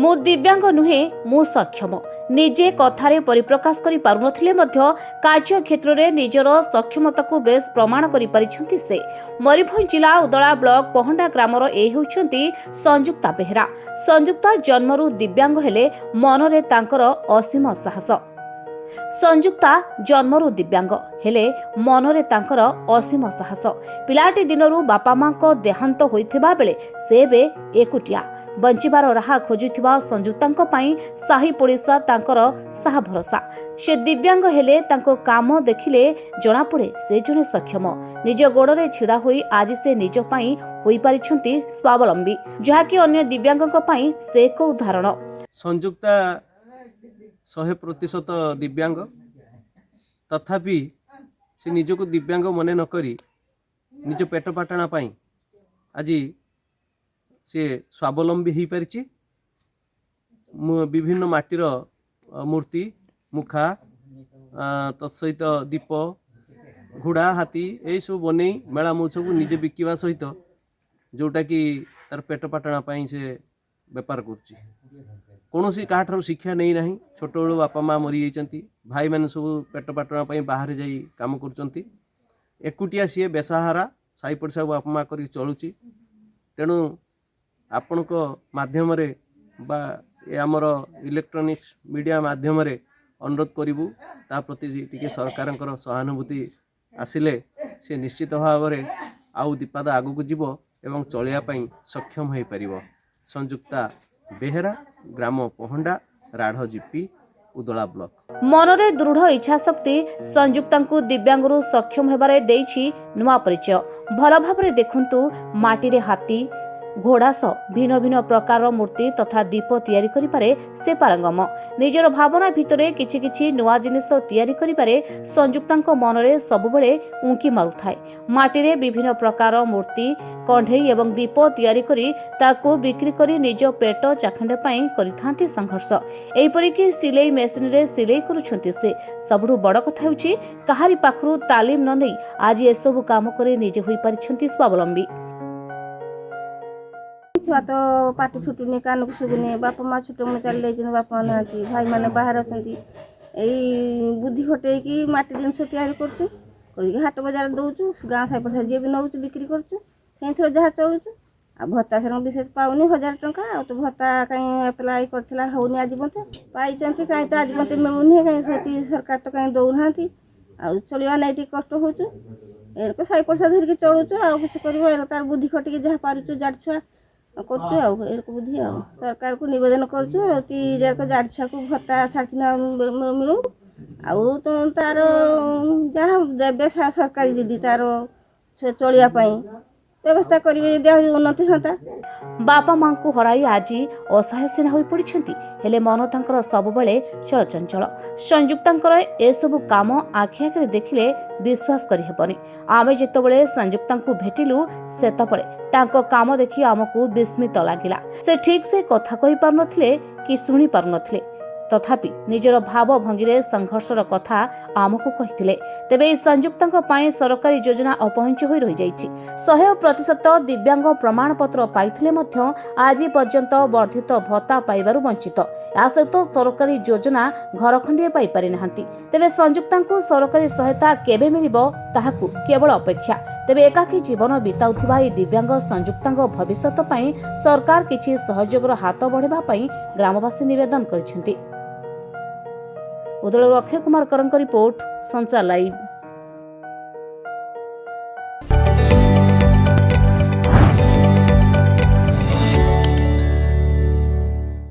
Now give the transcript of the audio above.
मु दिव्यांग नुहे मु सक्षम निजे कथारे परिप्रकाश करि पारुनथिले मध्य कार्य क्षेत्र में निजर सक्षमता को बेस प्रमाण करि परिछंती से। मयूरभंज जिला उदला ब्लॉक पहंडा ग्रामर ए हेउछंती संजुक्ता बेहेरा। संजुक्ता जन्मरू दिव्यांग हेले मनरे तांकर असीम साहस। संजुक्ता जन्मरू दिव्यांग हेले मनरे तांकर असीम साहस। पिलाटी दिनरू बापा मां को देहांत होइथिबा बेले से बे एकुटिया बंचिबार राह खोजुथिबा संजुक्तांको पई साही पड़िसा तांकर साहा भरोसा। से दिव्यांग हेले तांको काम देखिले जणा पड़े से जने सक्षम। निज गोड़रे छिड़ा होई आज से निज पई होई परिछंती स्वावलंबी, जहाकि अन्य दिव्यांगको पई से को उदाहरण। संजुक्ता 100% दिव्यांग, तथापि से निजको दिव्यांग मने न करी निज पेट पाटणा पाई आज से स्वावलंबी हो पारिछि। विभिन्न माटीर मूर्ति मुखा तत्सहित दीप घोड़ा हाथी यही सब बन मेला महोत्सव को निजे बिकिवा सहित जोटा कि तार पेट पाटणा पाई से बेपार करुच्ची। कौन सी क्या शिक्षा नहीं ना। छोट बेलू बापा माँ मरी जाती, भाई मैंने सब पेट पाटणा बाहर जा कम कर एकुटिया सी बेसहारा साई पड़सा बापा माँ कर चलुची। तेणु आपण माध्यम आमर इलेक्ट्रोनिक्स मीडिया माध्यम अनुरोध करूँ ता प्रति सरकार सहानुभूति आसिले से निश्चित भाव में आउ दीपाद आगू को जीव एवं चलिया सक्षम हो पार। संजुक्ता बेहेरा, ग्राम पहंडा, राढ़ जीपी, उदला ब्लॉक। मनरे दृढ़ इच्छा शक्ति संजुक्तांकु दिव्यांगरू सक्षम हेबारे देइछि नुआ परिचय। भल भाबरे देखंतु माटीरे हाथी घोड़ा सह भिन्न भिन्न प्रकार मूर्ति तथा दीप तैयारी करिपारे से पारंगम। निजर भावना भितरे किछि किछि नुआ जिनिस तैयारी करिपारे संजुक्तांको मनरे सबुबेले उंकी मारुथाय। माटीरे विभिन्न प्रकार मूर्ति कंढेई एवं दीप तैयारी करी ताकू बिक्री करी निज पेट चाखंडे पई करिथांती संघर्ष। एहिपरि कि सिलाई मेसिन रे सिलाई करूछंती से। सबुठु बड़ कथा होछि काहारी पाखरु तालीम न नै आज एसबु काम करे निजे होई परिछंती स्वावलंबी। छुआ तो पाटी फुटुनी कान को सुगुनी बापा माँ छोट मुझे चल जाए बापा ना भाई मैंने बाहर अच्छा बुद्धि खटे कि माटी जिनस तैयारी करुँ हाट बजार दौचु गाँ साई पड़सा जी भी नौ बिक्री करुँ से जहाँ चलुचु आ भत्ता से विशेष पाऊनी 1000 टंका आ तो भत्ता कहीं अप्लाई करथिला होनी आज मते पाई कहीं तो आज मते मिलूनी कहीं सरकार तो कहीं दौना आ चलवा नहीं कष्ट होचु एरको साई पड़सा धरिकी चलुचु आ किसी कर तार बुद्धि खटिकी जहाँ पारुचु जाड़ छुआ करको बुद्धि सरकार को निवेदन कर जाड़ छुआ को भत्ता 3.5 मिलू आउ तो तार जहाँ देवे सरकारी दीदी तार चलिया व्यवस्था करेंगे उन्नति होता। बापा मां को हराई आज असहाय सेना होई पड़िछंती हेले मन तांकर सबुबेले चलचंचल। संजुक्तांकर ए सब काम आखि आखिरे देखिले विश्वास करि हेबनी। आमे जेतबेले संजुक्तांकु भेटिलु सेतबेले तांको काम देखि आमकु विस्मित लागिला। से ठीक से कथा कहि पार नथिले कि सुनी पार नथिले, तथापि निजर भाव भंगिरे संघर्षर कथा आमको कहिथिले। तेबे संजुक्तांक पई सरकारी योजना अपहंच होई रहि जाइछि। 100% दिव्यांग प्रमाण पत्र पाइथिले मध्य आज पर्यंत वर्धित भत्ता पाइबारु वंचित। या सहित सरकारी योजना घर खंडिए पाइ पारि नाहंती। तेबे संजुक्तांक सरकारी सहायता केबे मिलिबो ताहाकु केवल अपेक्षा। तेबे एकाकी जीवन बिताउथिबा ए दिव्यांग संजुक्तांक भविष्यत पई सरकार किछि सहयोगर हात बढ़ेबा पई ग्रामवासी निवेदन करिसेंती। उदल अक्षय कुमार करंक रिपोर्ट संचार लाइव।